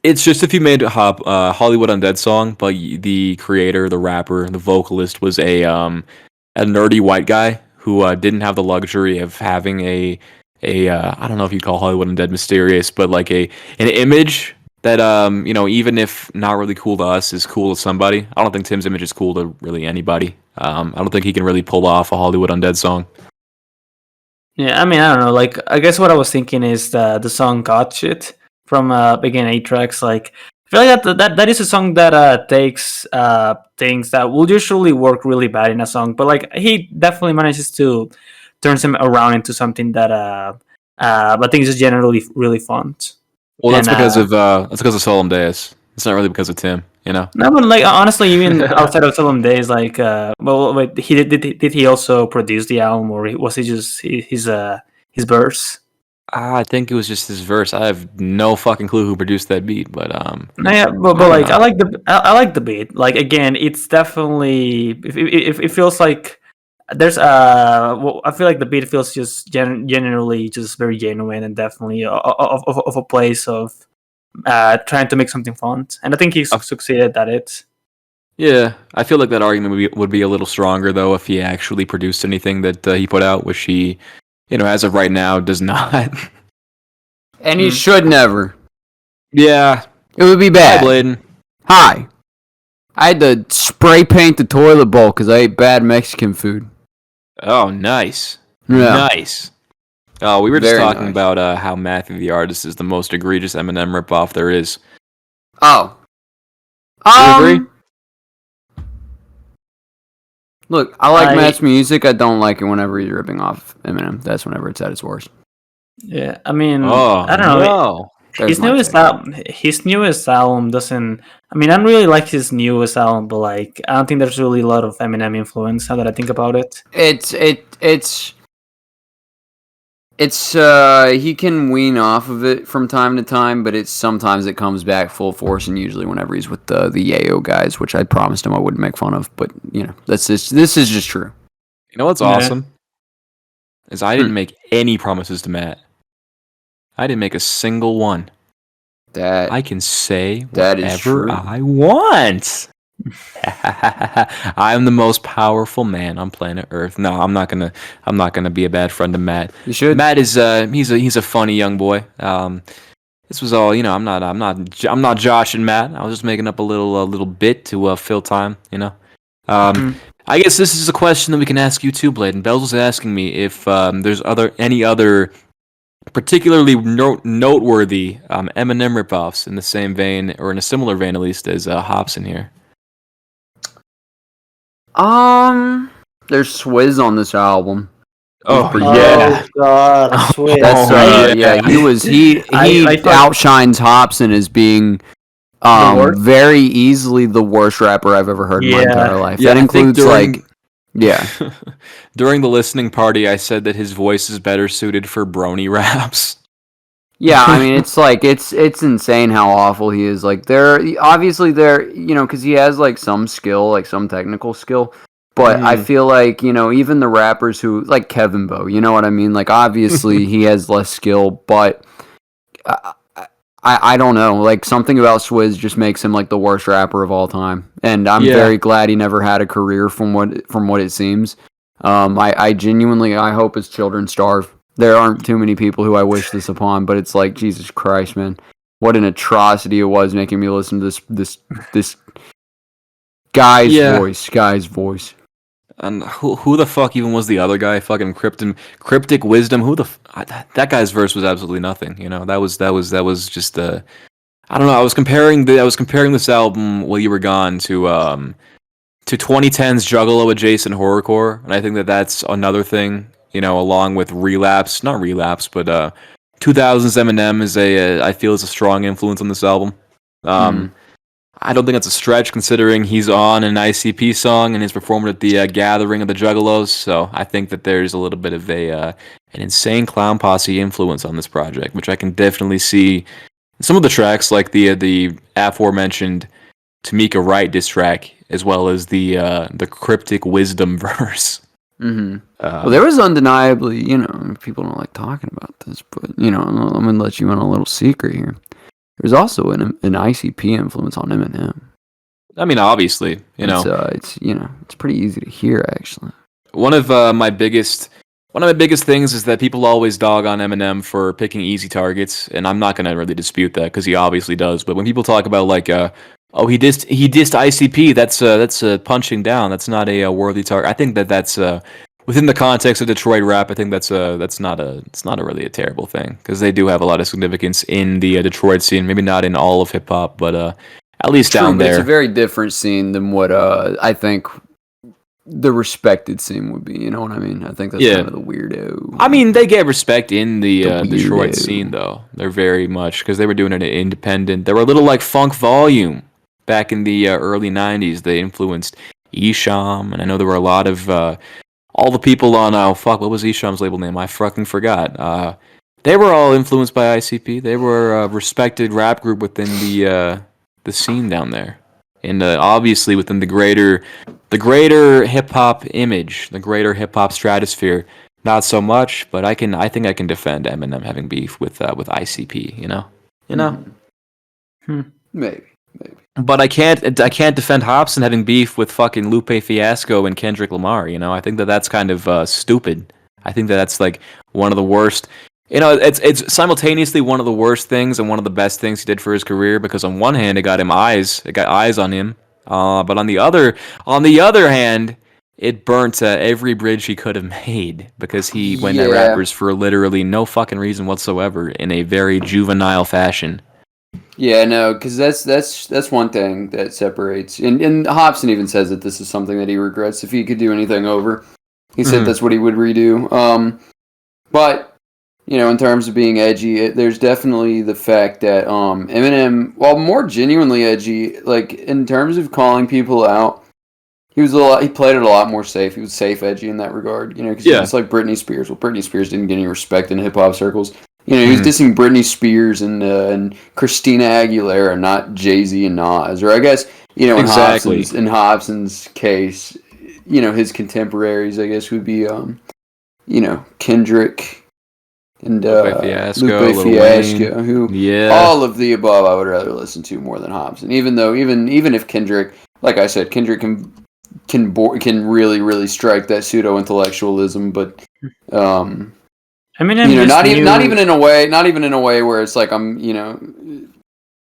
It's just if you made a Hollywood Undead song, but the creator, the rapper, the vocalist was a nerdy white guy who didn't have the luxury of having a I don't know if you'd call Hollywood Undead mysterious, but like an image that even if not really cool to us, is cool to somebody. I don't think Tim's image is cool to really anybody. I don't think he can really pull off a Hollywood Undead song. Yeah, I mean, I don't know. Like, I guess what I was thinking is the song "God Shit" from again 8 tracks. Like, I feel like that is a song that takes things that will usually work really bad in a song, but like he definitely manages to turn them around into something that I think is generally really fun. Well, that's because of Solemn Days. It's not really because of Tim, No, but like honestly, even outside of Solemn Days, like, wait, did he also produce the album, or was he just his verse? I think it was just his verse. I have no fucking clue who produced that beat, but yeah, but like I like the beat. Like again, it's definitely it feels like there's I feel like the beat feels just generally just very genuine and definitely of a place of trying to make something fun, and I think he succeeded at it. Yeah, I feel like that argument would be a little stronger though if he actually produced anything that he put out, which he, as of right now, does not. And he should never. Yeah, it would be bad. Hi, Blaiden. Hi. I had to spray paint the toilet bowl because I ate bad Mexican food. Oh, nice. Yeah. Nice. Oh, we were just talking about how Matthew the Artist is the most egregious Eminem ripoff there is. Oh. Do you agree? Look, I like Matt's music. I don't like it whenever he's ripping off Eminem. That's whenever it's at its worst. Yeah, I mean, I don't know. His newest album doesn't. I mean, I don't really like his newest album, but like, I don't think there's really a lot of Eminem influence. Now that I think about it, It's he can wean off of it from time to time, but sometimes it comes back full force, and usually whenever he's with the Yayo guys, which I promised him I wouldn't make fun of, but this is just true. You know what's awesome? Is I didn't make any promises to Matt. I didn't make a single one. That I can say that is whatever true. I want. I'm the most powerful man on planet Earth. No, I'm not gonna be a bad friend to Matt. You should. Matt is he's a funny young boy. This was all I'm not Josh and Matt. I was just making up a little bit to fill time. I guess this is a question that we can ask you too, Blaiden. Bells was asking me if there's any other particularly noteworthy Eminem ripoffs in the same vein, or in a similar vein at least, as Hopsin here. There's Swizz on this album. Oh God, Swizz. That's he outshines Hopsin as being very easily the worst rapper I've ever heard in my entire life. Yeah, that includes during the listening party, I said that his voice is better suited for brony raps. Yeah, I mean, it's insane how awful he is. Like, because he has like some skill, like some technical skill, but I feel like even the rappers who like Kevin Bowe, you know what I mean? Like, obviously he has less skill, but I don't know. Like, something about Swizz just makes him like the worst rapper of all time, and I'm very glad he never had a career from what it seems. I genuinely hope his children starve. There aren't too many people who I wish this upon, but it's like, Jesus Christ, man, what an atrocity it was making me listen to this guy's voice. And who the fuck even was the other guy? Fucking Cryptic Wisdom. That guy's verse was absolutely nothing. That was just I don't know. I was comparing this album while you were gone to 2010's Juggalo adjacent horrorcore, and I think that's another thing. Along with not relapse, but 2000's Eminem I feel is a strong influence on this album. I don't think that's a stretch, considering he's on an ICP song and he's performed at the Gathering of the Juggalos. So I think that there's a little bit of an insane clown posse influence on this project, which I can definitely see in some of the tracks, like the aforementioned Tamika Wright diss track, as well as the Cryptic Wisdom verse. Well, there was undeniably, people don't like talking about this, but I'm gonna let you in a little secret here. There's also an ICP influence on Eminem. I mean, obviously, it's pretty easy to hear, actually. One of my biggest things is that people always dog on Eminem for picking easy targets, and I'm not gonna really dispute that, because he obviously does. But when people talk about like, he dissed ICP, that's punching down. That's not a worthy target. I think that's within the context of Detroit rap. I think it's not really a terrible thing, because they do have a lot of significance in the Detroit scene. Maybe not in all of hip hop, but at least down there. It's a very different scene than what I think the respected scene would be. You know what I mean? I think that's kind of the weirdo. I mean, they get respect in the Detroit scene, though. They're very much, because they were doing it independent. They were a little like Funk Volume back in the early 90s. They influenced Esham, and I know there were a lot of all the people on what was Esham's label name? I fucking forgot. They were all influenced by ICP. They were a respected rap group within the scene down there, and obviously within the greater hip hop image, the greater hip hop stratosphere. Not so much, but I think I can defend Eminem having beef with ICP. Maybe. But I can't defend Hopsin having beef with fucking Lupe Fiasco and Kendrick Lamar. I think that's kind of stupid. I think that's like one of the worst. It's simultaneously one of the worst things and one of the best things he did for his career, because on one hand it got eyes on him, but on the other hand, it burnt every bridge he could have made, because he went at rappers for literally no fucking reason whatsoever in a very juvenile fashion. Yeah, no, because that's one thing that separates. And Hopsin even says that this is something that he regrets if he could do anything over. He said that's what he would redo. But in terms of being edgy, there's definitely the fact that Eminem, while more genuinely edgy, like in terms of calling people out, he played it a lot more safe. He was safe edgy in that regard, because it's like Britney Spears. Well, Britney Spears didn't get any respect in hip hop circles. He was dissing Britney Spears and Christina Aguilera, not Jay-Z and Nas, or I guess in Hopsin's case, his contemporaries, I guess, would be Kendrick and Lupe Fiasco, who all of the above I would rather listen to more than Hopsin. Even though even if Kendrick, like I said, Kendrick can really really strike that pseudo intellectualism, but Eminem, not even in a way where it's like I'm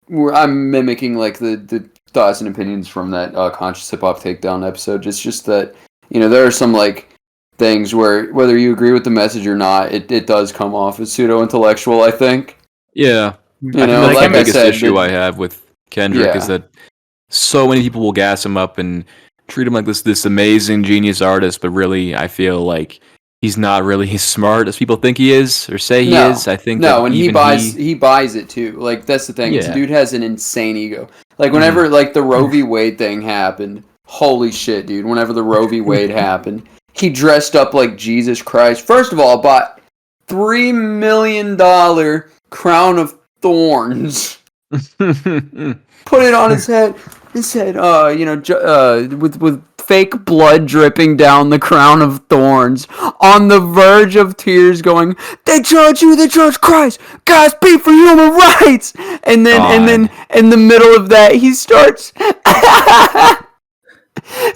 mimicking like the thoughts and opinions from that conscious hip hop takedown episode. It's just that there are some like things where whether you agree with the message or not, it does come off as pseudo intellectual. I think. Yeah, like the biggest issue I have with Kendrick is that so many people will gas him up and treat him like this amazing genius artist, but really, I feel like he's not really as smart as people think he is or say he is. I think and he buys it too. Like that's the thing. This dude has an insane ego. Like whenever like the Roe v. Wade thing happened, holy shit, dude. Whenever the Roe v. Wade happened, he dressed up like Jesus Christ. First of all, bought $3 million crown of thorns. Put it on his head. He said, with fake blood dripping down the crown of thorns, on the verge of tears, going, "They judge you, they judge Christ. God speak for human rights." And then in the middle of that, he starts.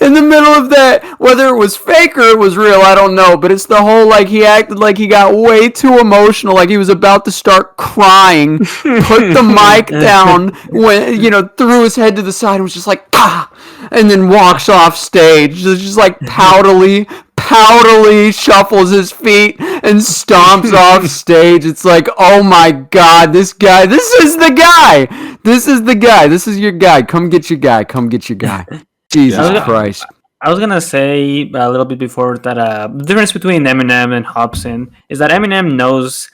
In the middle of that, whether it was fake or it was real, I don't know. But it's the whole like he acted like he got way too emotional, like he was about to start crying. Put the mic down, when threw his head to the side and was just like, "Ah!" And then walks off stage, just like poutily shuffles his feet and stomps off stage. It's like, oh my god, this is the guy. This is your guy. Come get your guy. Jesus Christ. I was gonna say a little bit before that the difference between Eminem and Hopsin is that Eminem knows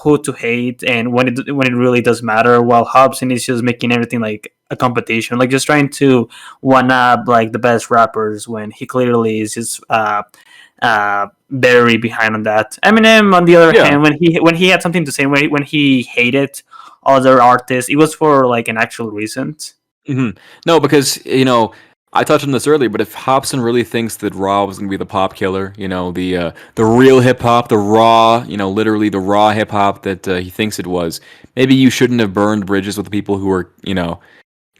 who to hate and when it really does matter, while Hopsin is just making everything like a competition, like just trying to one up like the best rappers when he clearly is just very behind on that. Eminem, on the other hand, when he had something to say, when he hated other artists, it was for like an actual reason. Mm-hmm. No, because I touched on this earlier, but if Hopsin really thinks that Raw was going to be the pop killer, the real hip hop, the raw, literally the raw hip hop that he thinks it was, maybe you shouldn't have burned bridges with the people who were,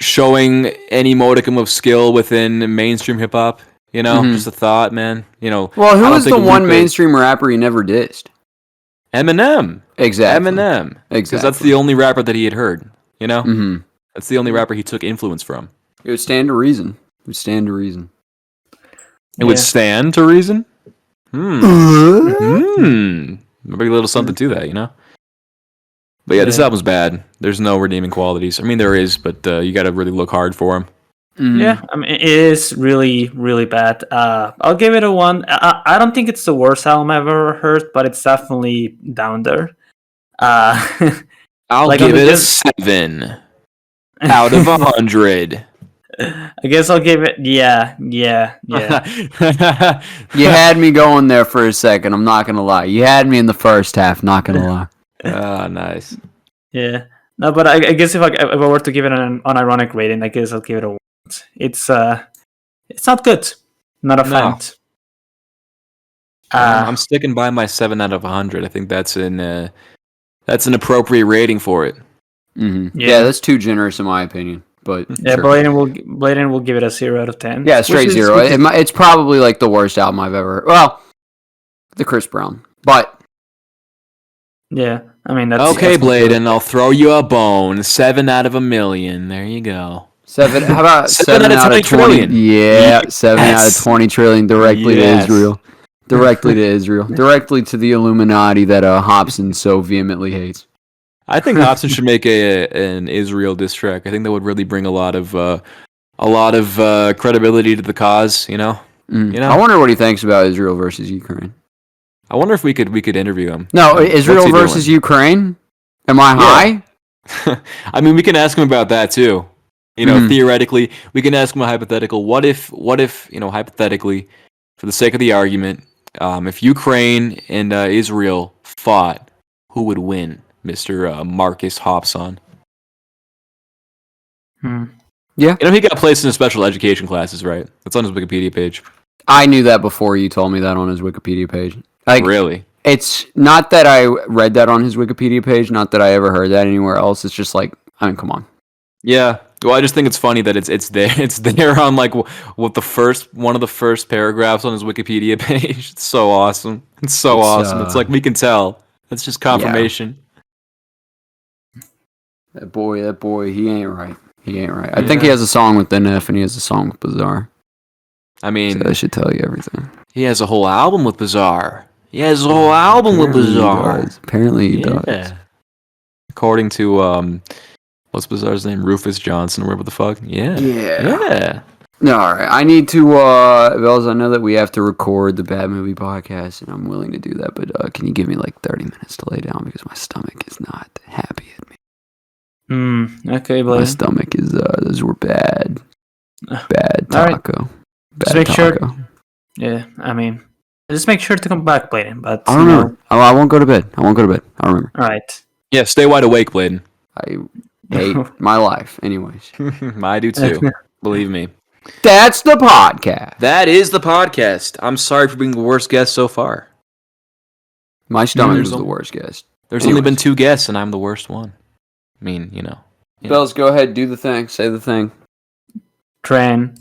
showing any modicum of skill within mainstream hip hop. Just a thought, man. Well, who was the one mainstream rapper he never dissed? Eminem. Exactly. Eminem. Exactly. Because that's the only rapper that he had heard. Mm-hmm. That's the only rapper he took influence from. It would stand to reason. It would stand to reason. Maybe a little something to that, But yeah, this album's bad. There's no redeeming qualities. I mean, there is, but you got to really look hard for them. Mm-hmm. Yeah, I mean, it is really, really bad. I'll give it a 1. I don't think it's the worst album I've ever heard, but it's definitely down there. I'll give it a 7 out of 100. I guess I'll give it. Yeah. You had me going there for a second. I'm not gonna lie. You had me in the first half. Not gonna lie. Ah, nice. Yeah. No, but I guess if I were to give it an unironic rating, I guess I'll give it a 1. It's not good. Not a fan. I'm sticking by my 7 out of 100. I think that's an appropriate rating for it. Mm-hmm. Yeah, that's too generous in my opinion. But yeah, sure. Blaiden will give it a 0 out of 10. Yeah, straight 0. It's probably like the worst album I've ever. Well, the Chris Brown, but yeah, I mean that's okay. Blaiden, I'll throw you a bone. 7 out of 1,000,000. There you go. 7. How about 7 out of 20 trillion? Yeah, 7 out of 20 trillion directly to Israel. Directly to Israel. Directly to the Illuminati that Hopsin so vehemently hates. I think Hopsin should make an Israel diss track. I think that would really bring a lot of credibility to the cause. I wonder what he thinks about Israel versus Ukraine. I wonder if we could interview him. No, Israel versus Ukraine. Am I high? I mean, we can ask him about that too. You know, theoretically, we can ask him a hypothetical. What if, hypothetically, for the sake of the argument, if Ukraine and Israel fought, who would win, Mr. Marcus Hopsin? Yeah. You know, he got placed in special education classes, right? That's on his Wikipedia page. I knew that before you told me that on his Wikipedia page. Like, really? It's not that I read that on his Wikipedia page, not that I ever heard that anywhere else. It's just like, I mean, come on. Yeah. Well, I just think it's funny that it's there. It's there on like one of the first paragraphs on his Wikipedia page. It's so awesome. It's awesome. It's like we can tell. It's just confirmation. Yeah. That boy, he ain't right. I think he has a song with NF and he has a song with Bizarre. I mean, so that should tell you everything. He has a whole album with Bizarre. Apparently he does. According to what's Bizarre's name? Rufus Johnson or whatever the fuck. Yeah. No, all right. I need to, Bells, I know that we have to record the Bad Movie podcast, and I'm willing to do that, but can you give me like 30 minutes to lay down because my stomach is not happy at me. Okay, Blaiden. My stomach is, those were bad. Bad taco. Right. Bad just make taco. Sure. Yeah, I mean, just make sure to come back, Blaiden. But I remember. I won't go to bed. I remember. All right. Yeah, stay wide awake, Blaiden. I hate my life, anyways. I do too. Believe me. That's the podcast. That is the podcast. I'm sorry for being the worst guest so far. My stomach was the worst guest. There's only been 2 guests, and I'm the worst one. I mean, you know. Bells, go ahead, do the thing. Say the thing. Train.